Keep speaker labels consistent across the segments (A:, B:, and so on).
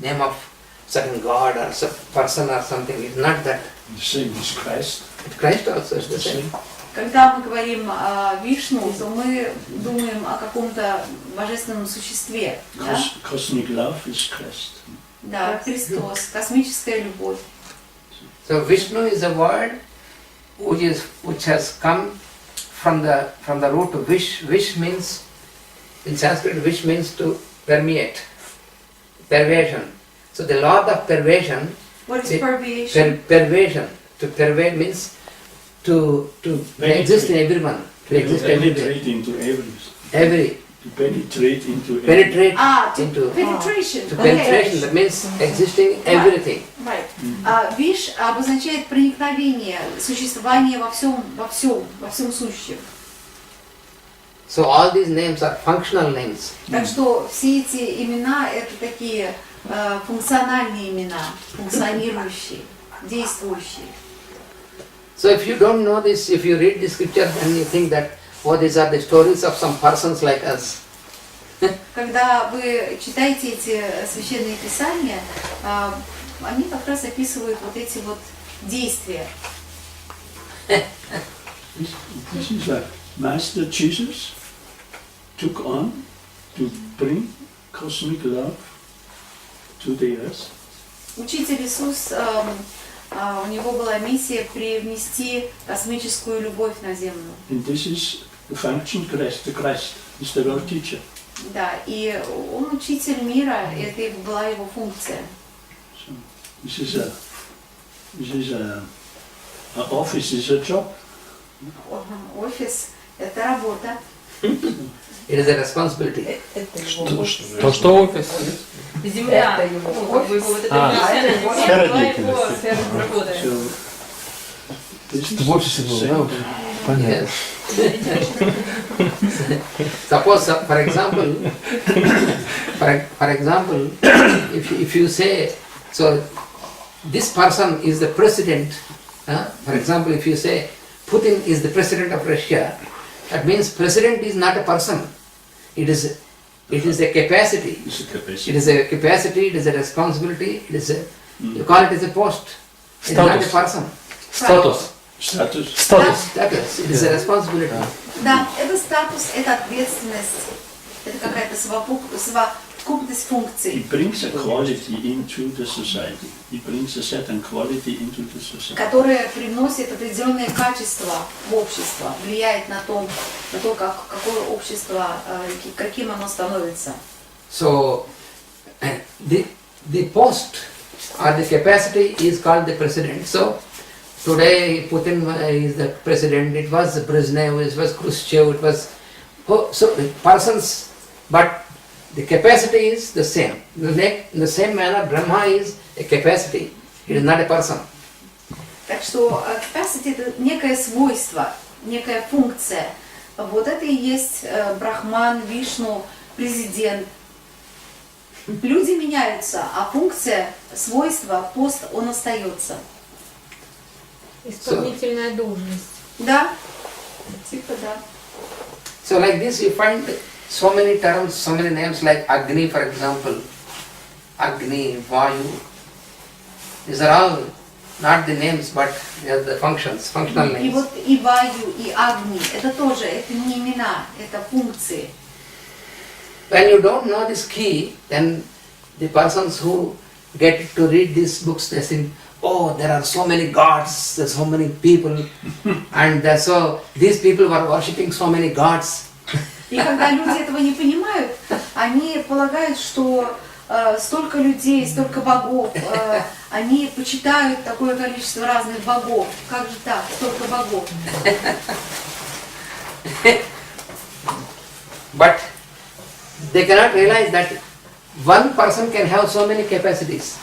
A: name of certain god or some person or something. It's not that.
B: The same is Christ.
A: Christ also is the same.
C: Когда мы говорим о Вишну, то мы думаем о каком-то божественном существе. Да?
B: Cosmic love is Christ.
C: Да, Христос, космическая любовь.
A: So Vishnu is a word which has come from the root of vish. Vish means, in Sanskrit, vish means to permeate, pervasion. So the law of pervasion.
C: What is pervasion?
A: Pervasion. To pervade means to exist in everyone. To exist
B: penetrate into
A: every.
B: To penetrate into
A: penetrate
C: into penetration.
A: To penetration, that means existing everything.
C: Right. Виш обозначает проникновение, существование во всем сущем.
A: So all these names are functional names.
C: Так что все эти имена это такие функциональные имена, функционирующие, действующие.
A: So if you don't know this, if you read the scripture and you think that, oh, these are the stories of some persons like us.
C: Когда вы читаете эти священные писания, они как раз описывают вот эти вот действия.
B: This is what Master Jesus took on to bring cosmic love to the earth.
C: Учитель Иисус, у него была миссия привнести космическую любовь на землю.
B: And this is the function Christ. The Christ is the world teacher.
C: Да, и он учитель мира, и это была его функция.
B: So this is a office is a job.
C: Офис – это работа.
A: It is a responsibility.
D: Что офис?
E: Земля.
D: Сфера деятельности. В офисе был, да? Понятно.
A: Suppose, for example, if you say, so this person is the president. For example, if you say Putin is the president of Russia, that means president is not a person. It is a capacity. It is a capacity. It is a responsibility. It is a you call it as a post. It is not a person.
D: Статус.
A: Status. It is a responsibility.
C: Да, это статус, это ответственность, это какая-то совокупность функций.
B: It brings a quality into the society. It brings a certain quality into the society.
C: Которая приносит определенные качества в общество, влияет на то, какое общество, каким оно становится.
A: So the post or the capacity is called the president. So today Putin is the president. It was Brezhnev. It was Khrushchev. It was so persons, but the capacity is the same. In the same manner, Brahma is a capacity. It is not a person.
C: Так что capacity это некое свойство, некая функция. Вот это и есть Брахман, Вишну, президент. Люди меняются, а функция, свойство, пост, он остается.
E: Исполнительная должность.
C: Да, типа да.
A: So like this you find so many terms, so many names like Agni, for example. Agni, Vayu. These are all not the names, but they are the functions, functional names.
C: И вот и Ваю, и Агни, это тоже, это не имена, это функции.
A: When you don't know this key, then the persons who get to read these books, they think, oh, there are so many gods, there are so many people, and so these people were worshipping so many gods.
C: И когда люди этого не понимают, они полагают, что столько людей, столько богов, они почитают такое количество разных богов. Как же так, столько богов?
A: But they cannot realize that one person can have so many capacities.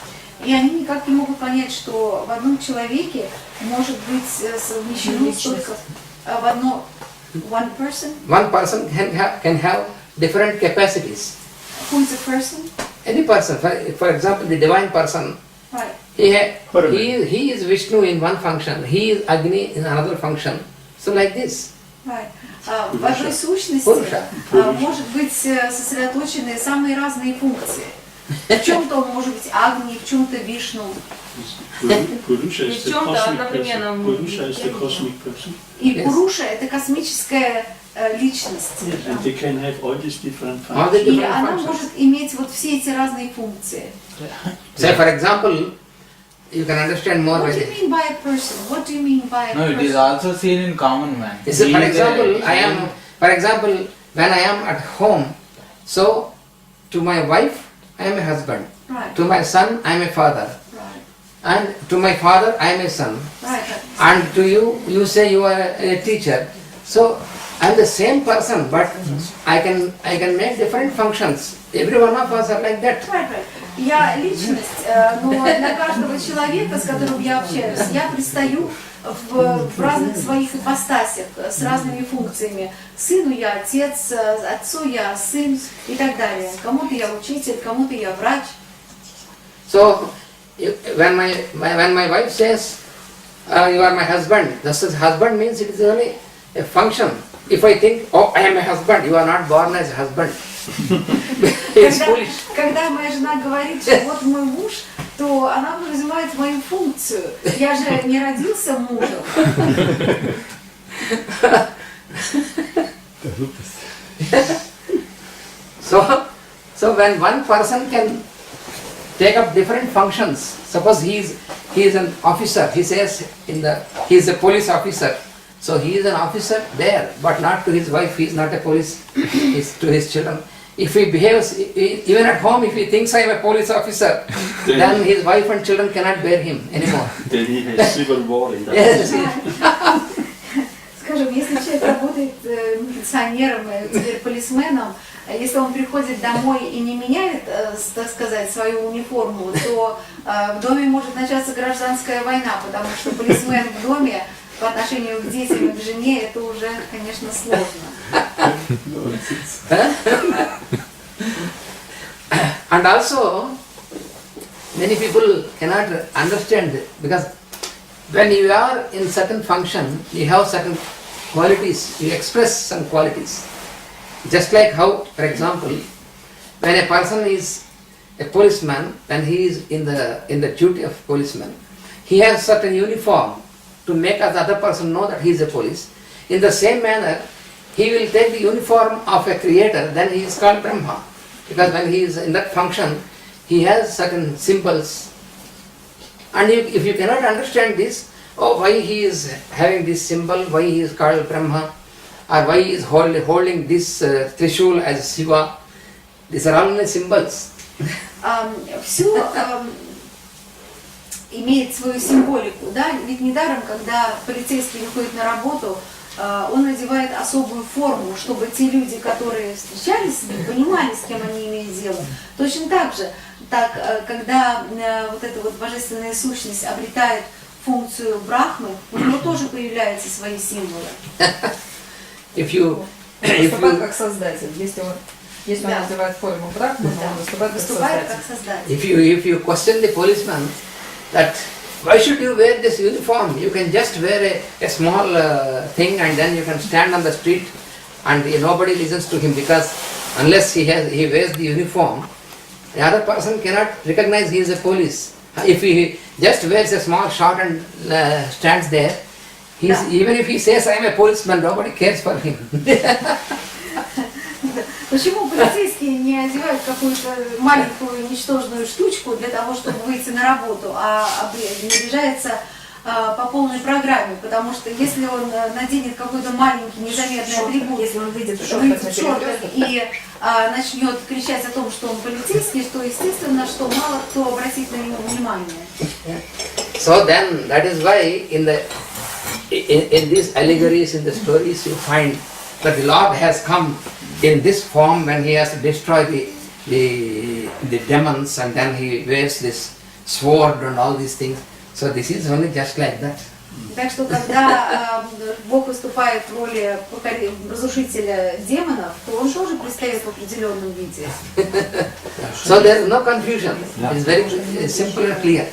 C: И они никак не могут понять, что в одном человеке может быть совмещено столько в одно one person.
A: One person can have different capacities.
C: Who is a person?
A: Any person, for example, the divine person.
C: Right.
A: He is Vishnu in one function. He is Agni in another function. So like this.
C: Right. В одной сущности может быть сосредоточены самые разные функции. В чем-то он может быть Агни, в чем-то Вишну.
B: Purusha is
E: В
B: the
E: чем-то
B: cosmic
E: одновременно
B: person.
E: может
B: Purusha is the
E: быть.
B: cosmic person.
C: И
A: Yes.
C: Пуруша это космическая личность.
B: Yes, and they can have all these different
A: All the
B: functions.
C: И
A: different
C: она
A: functions.
C: может иметь вот все эти разные функции.
A: Say for example, you can understand more
C: What
A: by
C: do you
A: this.
C: mean by a person? What do you mean by a
F: No, it is
C: person?
F: also seen in common man.
A: You see,
F: He
A: for
F: is
A: example,
F: a-
A: for example, when I am at home, so to my wife, I am a husband.
C: Right,
A: To my son, I am a father.
C: right,
A: And to my father, I am a son.
C: right.
A: And to you, you say you are a teacher. So I am the same person, but I can make different functions. Every one of us are like that.
C: Right, right. Я личность, но для каждого человека, с которым я общаюсь, я предстаю в разных своих ипостасях, с разными функциями. Сыну я отец, отцу я сын и так далее. Кому-то я учитель, кому-то я врач.
A: So when my wife says, you are my husband, this is husband means it is only a function. If I think, oh, I am a husband, you are not born as a husband. It's foolish.
C: Когда моя жена говорит, что вот мой муж, то она подразумевает мою функцию. Я же не родился мужем.
A: So when one person can take up different functions, suppose he is an officer, he says he is a police officer, so he is an officer there, but not to his wife, he is not a police, he is to his children. If he behaves, even at home, if he thinks I am a police officer, then his wife and children cannot bear him anymore.
B: Then he has civil war in that.
A: Yes,
C: Скажем, если человек работает милиционером, теперь полисменом, если он приходит домой и не меняет, так сказать, свою униформу, то в доме может начаться гражданская война, потому что полисмен в доме по отношению к детям и к жене это уже, конечно, сложно.
A: And also, many people cannot understand because when you are in certain function, you have certain qualities, you express some qualities. Just like how, for example, when a person is a policeman, when he is in the duty of policeman, he has certain uniform to make the other person know that he is a police. In the same manner, he will take the uniform of a creator, then he is called Brahma. Because when he is in that function, he has certain symbols. And if you cannot understand this, oh, why he is having this symbol, why he is called Brahma, or why he is holding this Trishul as Shiva, these are all only symbols.
C: Все имеет свою символику, да? Ведь недаром, когда полицейский выходит на работу, он надевает особую форму, чтобы те люди, которые встречались с ним, понимали, с кем они имеют дело. Точно так же, когда вот эта вот божественная сущность обретает функцию Брахмы, у него тоже появляются свои символы.
E: Выступает как создатель. Если он
C: Да.
E: называет форму Брахмы,
C: Да.
E: он выступает как
C: Выступает
E: создатель.
C: как создатель.
A: If you question the policeman that why should you wear this uniform? You can just wear a small thing and then you can stand on the street and nobody listens to him because unless he wears the uniform, the other person cannot recognize he is a police. If he just wears a small shirt and stands there, even if he says I am a policeman, nobody cares for him.
C: Почему полицейские не одевают какую-то маленькую ничтожную штучку для того, чтобы выйти на работу, а наряжается по полной программе? Потому что если он наденет какой-то маленький незаметный атрибут,
E: Если он выйдет в
C: выйдет
E: шортах
C: в шортах и начнет кричать о том, что он полицейский, то естественно, что мало кто обратит на него внимание.
A: So then that is why in these allegories, in the stories, you find that the Lord has come in this form when he has to destroy the demons, and then he wears this sword and all these things. So this is only just like that.
C: Так что когда Бог выступает в роли разрушителя демонов, то он тоже предстает в определенном виде.
A: So there is no confusion. It is very simple and clear.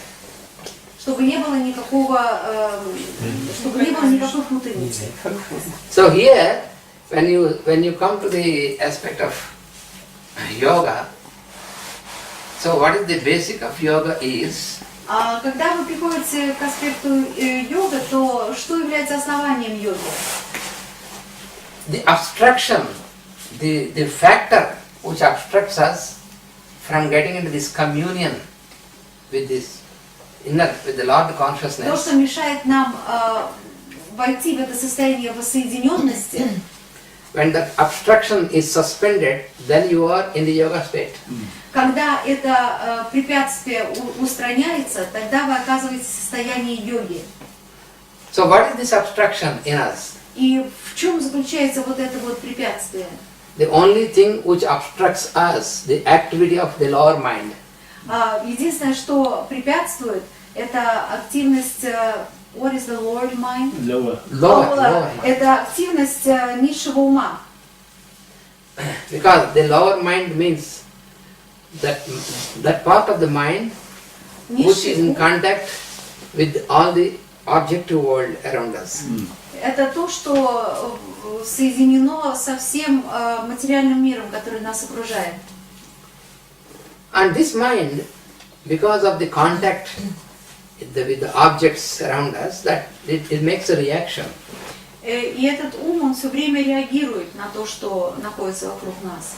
C: Чтобы не было никакой путаницы.
A: So here, when you come to the aspect of yoga, So what is the basic of yoga is
C: А когда вы приходите к аспекту йога, то что является основанием йоги?
A: the obstruction, the factor which obstructs us from getting into this communion with this inner, with the Lord
C: То,
A: consciousness.
C: что мешает нам войти в это состояние воссоединенности,
A: When that obstruction is suspended, then you are in the yoga state.
C: когда это препятствие устраняется, тогда вы оказываетесь в состоянии йоги.
A: So what is this obstruction in us?
C: И в чем заключается вот это вот препятствие?
A: The only thing which obstructs us, the activity of the lower mind.
C: Единственное, что препятствует, это активность, what is the Lord mind?
B: Lower.
C: Это активность низшего ума.
A: Because the lower mind means that part of the mind which is in contact with all the objective world around us.
C: Это то, что соединено со всем материальным миром, который нас окружает.
A: And this mind, because of the contact with the objects around us, that it makes a reaction.
C: И этот ум, он все время реагирует на то, что находится вокруг нас.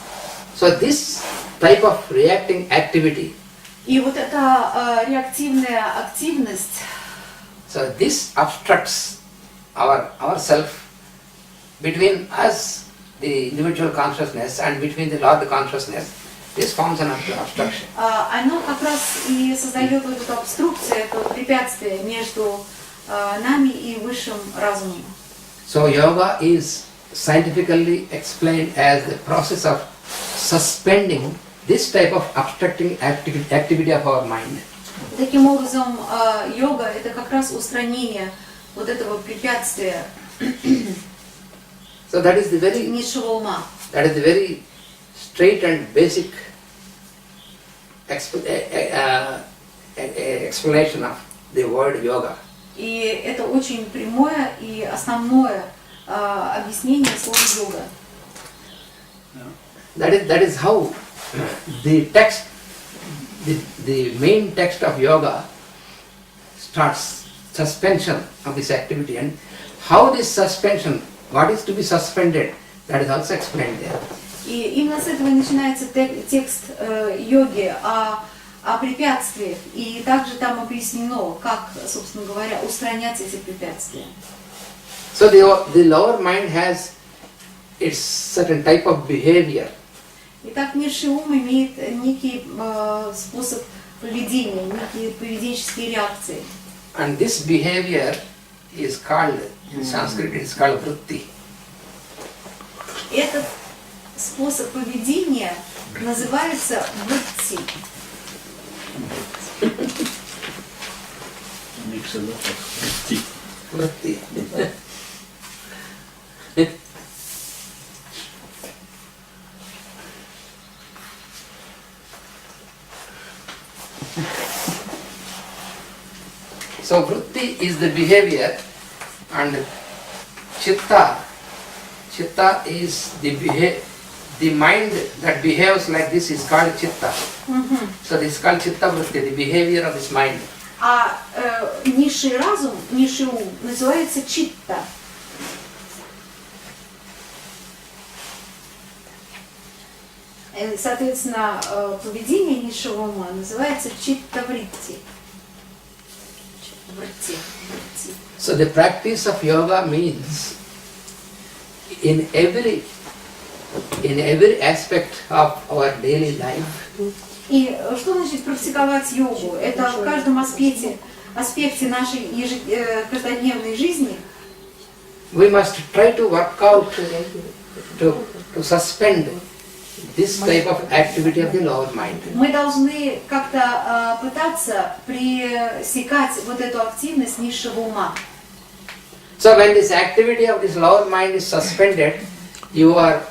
A: So this type of reacting activity,
C: И вот эта реактивная активность,
A: so this obstructs our self between us, the individual consciousness, and between the Lord consciousness. This forms an obstruction.
C: оно как раз и создает вот эту обструкцию, это препятствие между нами и высшим разумом.
A: So yoga is scientifically explained as the process of suspending this type of obstructing activity of our mind.
C: Таким образом, йога – это как раз устранение вот этого препятствия
A: So that is the very
C: низшего ума.
A: That is the very straight and basic explanation of the word yoga.
C: И это очень прямое и основное объяснение слова йога.
A: That is how the text, the main text of yoga starts suspension of this activity, and how this suspension, what is to be suspended, that is also explained there.
C: И именно с этого начинается текст йоги о препятствиях, и также там объяснено, как, собственно говоря, устранять эти препятствия.
A: So the lower mind has its certain type of behavior.
C: Итак, низший ум имеет некий способ поведения, некие поведенческие реакции.
A: And this behavior is called, in Sanskrit it is called vritti.
C: Этот способ поведения называется вритти.
B: Makes a lot of tea.
A: Vritti. So vritti is the behavior, and chitta is the mind that behaves like this is called chitta. So this is called chitta vritti, the behavior of this mind.
C: А низший разум, низший ум называется читта. Соответственно, поведение низшего ума называется читта-вритти.
A: So the practice of yoga means in every aspect of our daily life.
C: И что значит практиковать йогу? Это в каждом аспекте нашей каждодневной жизни.
A: We must try to work out to suspend this type of activity of the lower mind.
C: Мы должны как-то пытаться пресекать вот эту активность низшего ума.
A: So when this activity of this lower mind is suspended, you are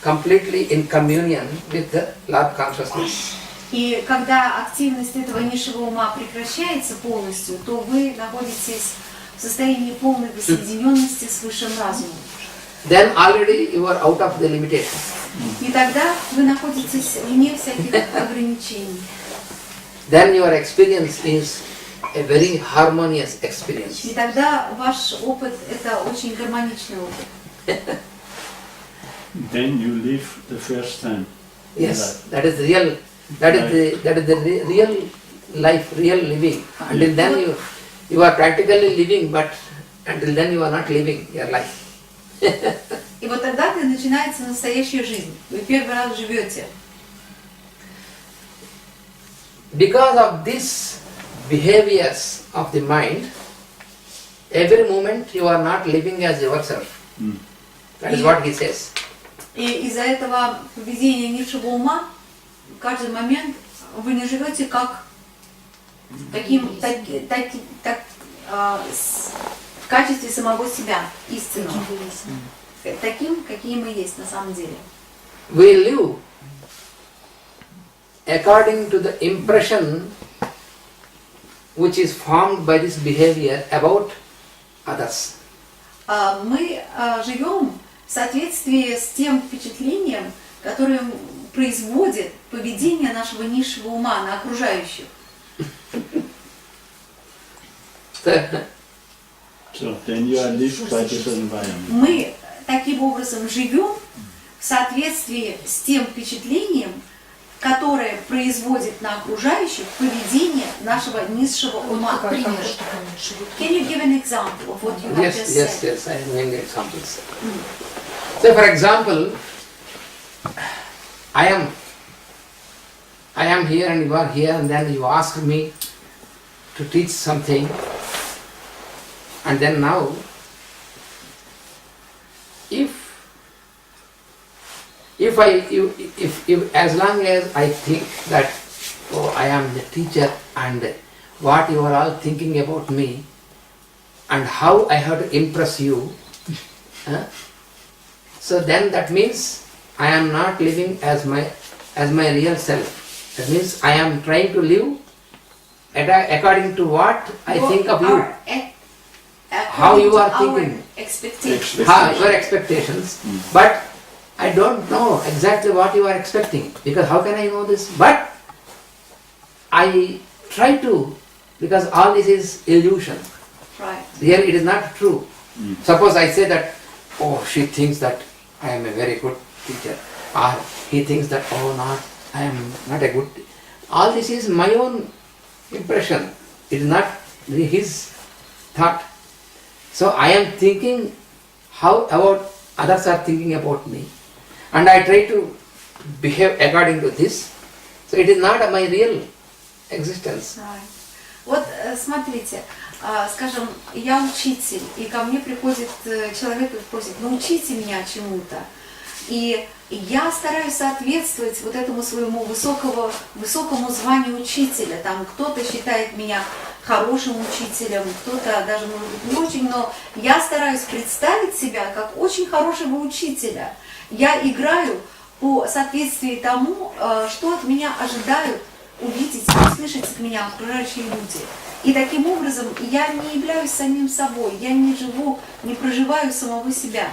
A: completely in communion with the Lord consciousness.
C: И когда активность этого низшего ума прекращается полностью, то вы находитесь в состоянии полной воссоединенности с высшим разумом.
A: Then already you are out of the limitation.
C: И тогда вы находитесь вне всяких ограничений.
A: then your experience is a very harmonious experience.
C: И тогда ваш опыт – это очень гармоничный опыт.
B: Then you live the first time.
A: Yes, that is real. That is the real life, real living. Until then you are practically living, but until then you are not living your life.
C: И вот тогда-то начинается настоящая жизнь. Вы первый раз живете.
A: Because of these behaviors of the mind, every moment you are not living as yourself. That is what he says.
C: И из-за этого поведения низшего ума в каждый момент вы не живете как в качестве самого себя, истинного. Таким, каким мы есть на самом деле.
A: We live according to the impression which is formed by this behavior about others.
C: Мы живем в соответствии с тем впечатлением, которое производит поведение нашего низшего ума на окружающих.
B: So then you are lived by this environment.
C: Мы таким образом живем в соответствии с тем впечатлением, которое производит на окружающих поведение нашего низшего ума. Пример. Can you give an example of what you have just said?
A: Yes, I am giving examples. So for example, I am here and you are here, and then you ask me to teach something, and then now if as long as I think that I am the teacher and what you are all thinking about me and how I have to impress you, so then that means I am not living as my real self. That means I am trying to live according to what I think of you. How you are thinking. Your expectations. But I don't know exactly what you are expecting, because how can I know this? But I try to, because all this is illusion.
C: Right.
A: Here it is not true. Suppose I say that, oh, she thinks that I am a very good teacher, or he thinks that, oh, not, I am not a good. All this is my own impression. It is not his thought. So I am thinking how about others are thinking about me, and I try to behave according to this. So it is not my real existence.
C: Right. Вот смотрите, скажем, я учитель, и ко мне приходит человек и просит, научите меня чему-то. И я стараюсь соответствовать вот этому своему высокому званию учителя. Там кто-то считает меня хорошим учителем, кто-то даже, может быть, не очень, но я стараюсь представить себя как очень хорошего учителя. Я играю по соответствии тому, что от меня ожидают увидеть и услышать от меня окружающие люди. И таким образом я не являюсь самим собой, я не живу, не проживаю самого себя.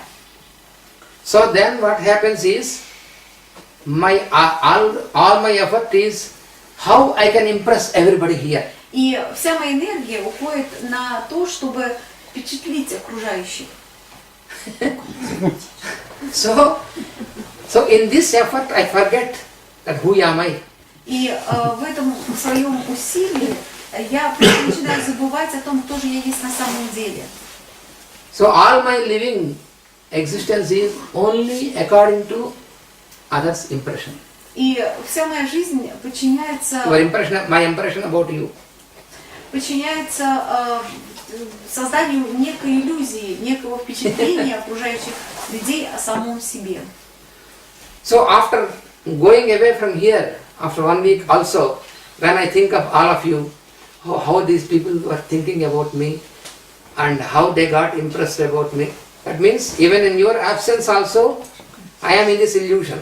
A: So then what happens is, all my effort is how I can impress everybody here.
C: И вся моя энергия уходит на то, чтобы впечатлить окружающих.
A: So in this effort I forget that who am I.
C: И в этом своем усилии я просто начинаю забывать о том, кто же я есть на самом деле.
A: So all my living existence is only according to others' impression.
C: И вся моя жизнь подчиняется
A: My impression about you.
C: Подчиняется созданию некой иллюзии, некого впечатления окружающих людей о самом себе.
A: So after going away from here, after 1 week also, when I think of all of you, how these people were thinking about me and how they got impressed about me, that means even in your absence also, I am in this illusion.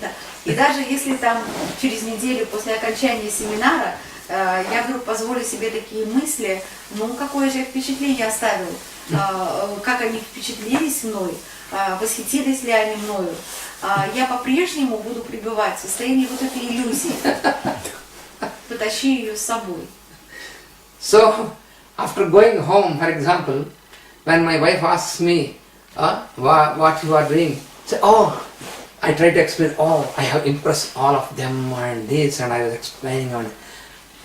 C: Да. И даже если там через неделю после окончания семинара я вдруг позволю себе такие мысли, ну какое же я впечатление оставил, как они впечатлились мной, восхитились ли они мною, я по-прежнему буду пребывать в состоянии вот этой иллюзии. потащи ее с собой.
A: So, after going home, for example, when my wife asks me what you are doing, say, oh, I try to explain, oh, I have impressed all of them and this, and I was explaining on.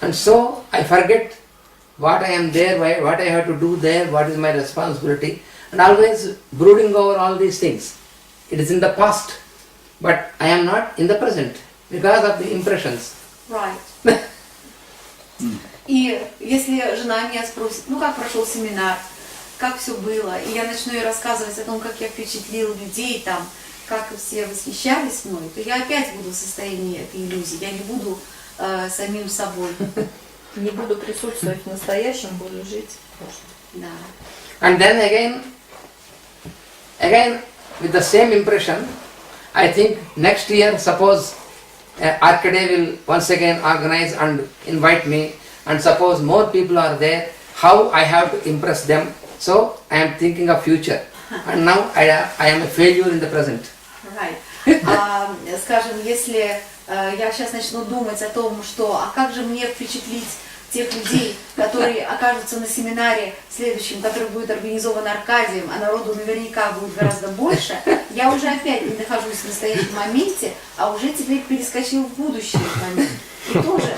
A: And so I forget what I am there, what I have to do there, what is my responsibility, and always brooding over all these things. It is in the past, but I am not in the present because of the impressions.
C: Right. И если жена меня спросит, ну как прошел семинар, как все было, и я начну ей рассказывать о том, как я впечатлил людей там, как все восхищались мной, то я опять буду в состоянии этой иллюзии, я не буду самим собой.
E: Не буду присутствовать в настоящем, буду жить.
C: Да.
A: And then again with the same impression, I think next year, suppose Arcade will once again organize and invite me, and suppose more people are there, how I have to impress them. So I am thinking of future, and now I am a failure in the present.
C: Right. Скажем, если я сейчас начну думать о том, что, а как же мне впечатлить тех людей, которые окажутся на семинаре следующем, который будет организован Аркадием, а народу наверняка будет гораздо больше, я уже опять не нахожусь в настоящем моменте, а уже теперь перескочил в будущий момент. И тоже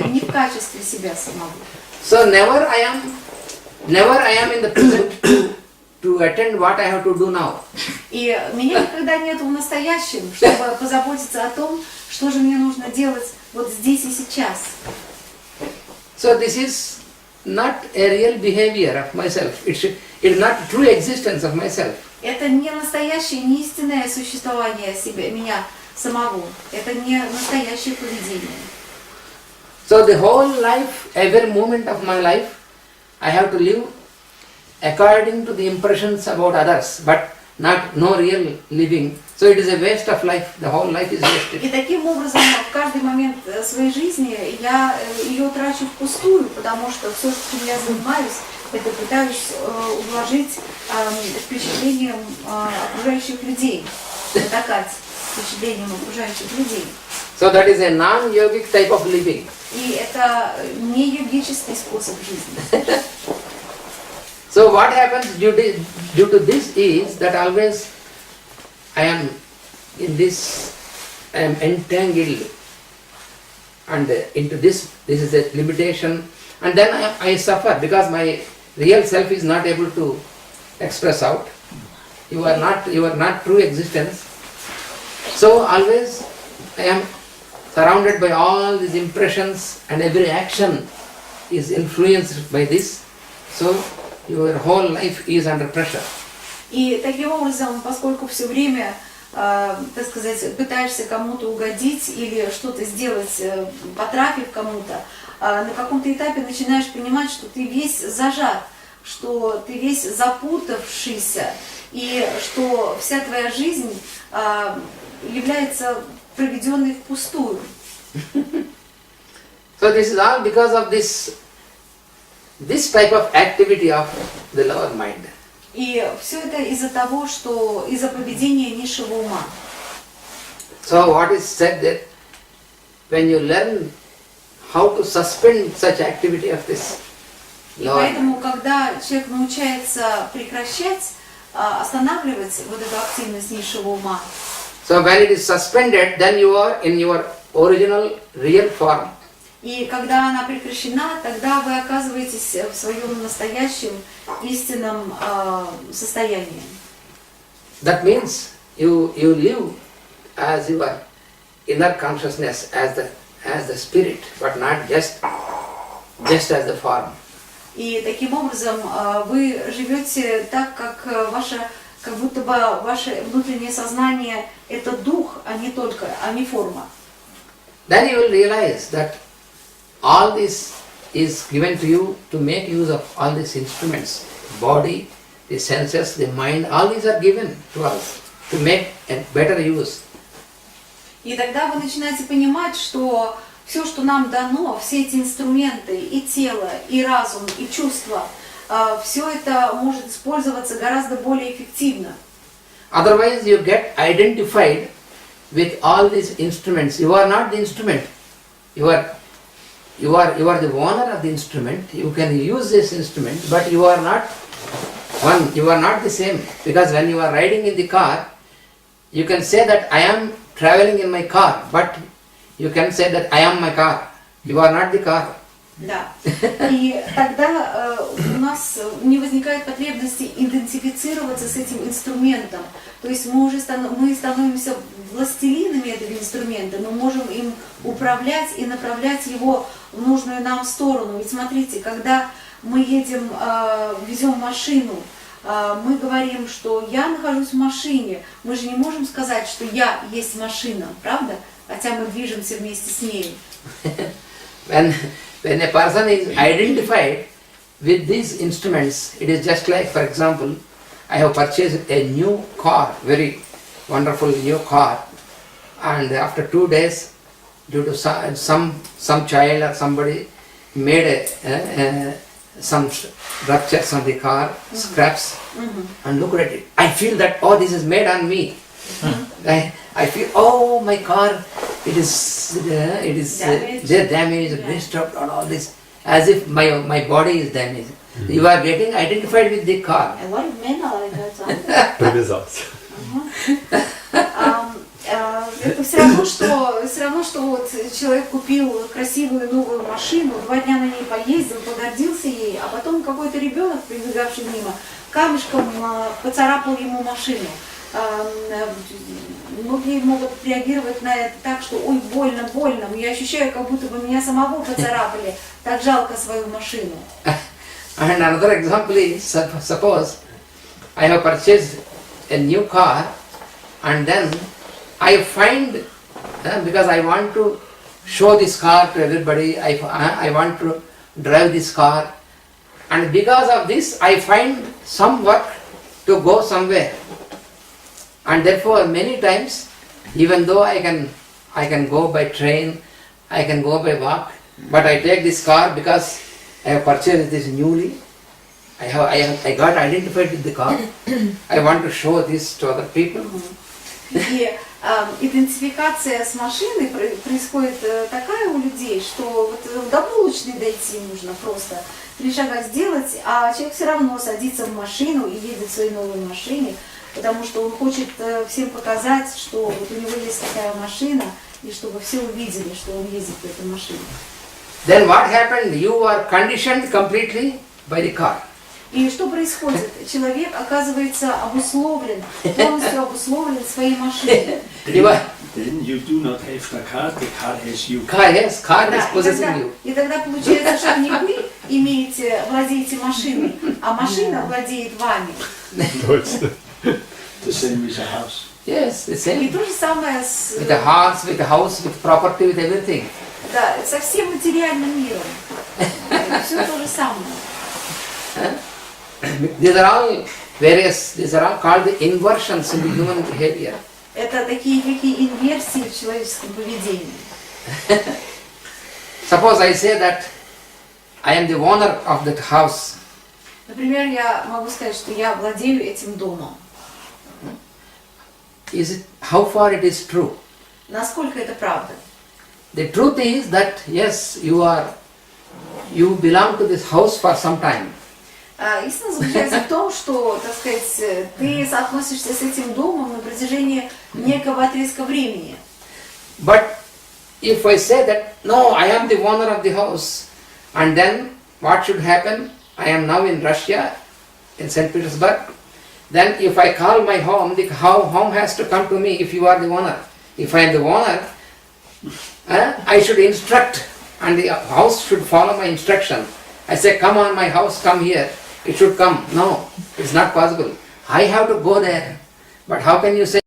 C: не в качестве себя самого.
A: So never I am in the present to attend what I have to do now.
C: И меня никогда нету в настоящем, чтобы позаботиться о том, что же мне нужно делать вот здесь и сейчас.
A: So this is not a real behavior of myself. It is not true existence of myself.
C: Это не настоящее, не истинное существование себя, меня самого. Это не настоящее поведение.
A: So the whole life, every moment of my life, I have to live according to the impressions about others, but no real living. So it is a waste of life. The whole life is wasted.
C: И таким образом в каждый момент своей жизни я ее трачу впустую, потому что все, чем я занимаюсь, это пытаюсь ублажить впечатлением окружающих людей, потакать впечатлением окружающих людей.
A: So that is a non-yogic type of living.
C: И это не йогический способ жизни.
A: So what happens due to this is that always I am in this, I am entangled and into this is a limitation, and then I suffer because my real self is not able to express out. You are not true existence. So always I am surrounded by all these impressions, and every action is influenced by this. So your whole life is under pressure.
C: И таким образом, поскольку все время, так сказать, пытаешься кому-то угодить или что-то сделать, потрафив кому-то, на каком-то этапе начинаешь понимать, что ты весь зажат, что ты весь запутавшийся, и что вся твоя жизнь является проведенной впустую.
A: So this is all because of this type of activity of the lower mind.
C: И все это из-за того, что из-за поведения низшего ума.
A: So what is said that when you learn how to suspend such activity of this
C: И
A: lower
C: поэтому,
A: mind,
C: когда человек научается прекращать, останавливать вот эту активность низшего ума,
A: so when it is suspended, then you are in your original real form.
C: и когда она прекращена, тогда вы оказываетесь в своем настоящем истинном состоянии.
A: That means you live as your inner consciousness, as the spirit, but not just as the form.
C: И таким образом вы живете так, как будто бы ваше внутреннее сознание – это дух, а не форма.
A: Then you will realize that all this is given to you to make use of all these instruments, body, the senses, the mind, all these are given to us to make a better use.
C: И тогда вы начинаете понимать, что все, что нам дано, все эти инструменты, и тело, и разум, и чувства, все это может использоваться гораздо более эффективно.
A: Otherwise you get identified with all these instruments. You are not the instrument. You are you are the owner of the instrument. You can use this instrument, but you are not one. You are not the same, because when you are riding in the car, you can say that I am traveling in my car, but you can say that I am my car. You are not the car.
C: Да. И тогда у нас не возникает потребности идентифицироваться с этим инструментом. То есть мы становимся властелинами этого инструмента, мы можем им управлять и направлять его в нужную нам сторону. Ведь смотрите, когда мы едем, везем машину, мы говорим, что я нахожусь в машине. Мы же не можем сказать, что я есть машина, правда? Хотя мы движемся вместе с ней.
A: When a person is identified with these instruments, it is just like, for example, I have purchased a new car, very wonderful new car, and after 2 days, due to some child or somebody made some ruptures on the car, scraps, and look at it. I feel that, oh, this is made on me. I feel, oh, my car, it is damaged, disturbed, and all this, as if my body is damaged. You are getting identified with the car.
C: A lot of men are like that.
D: Привязался.
C: Это все равно, что вот человек купил красивую новую машину, 2 дня на ней поездил, погордился ей, а потом какой-то ребенок, прибегавший мимо, камешком поцарапал ему машину. Многие могут реагировать на это так, что ой, больно, больно, я ощущаю, как будто бы меня самого поцарапали, так жалко свою машину.
A: And another example is, suppose I have purchased a new car, and then I find, because I want to show this car to everybody, I want to drive this car, and because of this I find some work to go somewhere. And therefore many times, even though I can go by train, I can go by walk, but I take this car because I have purchased this newly. I got identified with the car. I want to show this to other people.
C: И идентификация с машиной происходит такая у людей, что вот до булочной дойти нужно просто 3 шага сделать, а человек все равно садится в машину и едет в своей новой машине, потому что он хочет всем показать, что вот у него есть такая машина, и чтобы все увидели, что он ездит в этой машине.
A: Then what happened? You are conditioned completely by the car.
C: И что происходит? Человек оказывается обусловлен, полностью обусловлен своей машиной.
B: Then you do not have the car has you.
A: Car is possessing you.
C: И тогда получается, что не вы владеете машиной, а машина владеет вами.
D: Точно.
B: The same with a house.
A: Yes, the
C: И
A: same.
C: то же самое с,
A: With the hearts, with the house, with property, with everything.
C: да, со всем материальным миром. Все то же самое.
A: These are all various, these are all called the inversions in the human behavior.
C: Это такие инверсии в человеческом поведении.
A: Suppose I say that I am the owner of that house.
C: Например, я могу сказать, что я владею этим домом.
A: How far it is true?
C: Насколько это правда?
A: The truth is that yes, you belong to this house for some time.
C: Истина заключается в том, что, так сказать, ты соотносишься с этим домом на протяжении некого отрезка времени.
A: But if I say that no, I am the owner of the house, and then what should happen? I am now in Russia, in St. Petersburg. Then if I call my home, the home has to come to me if you are the owner. If I am the owner, I should instruct, and the house should follow my instruction. I say, come on my house, come here. It should come. No, it's not possible. I have to go there. But how can you say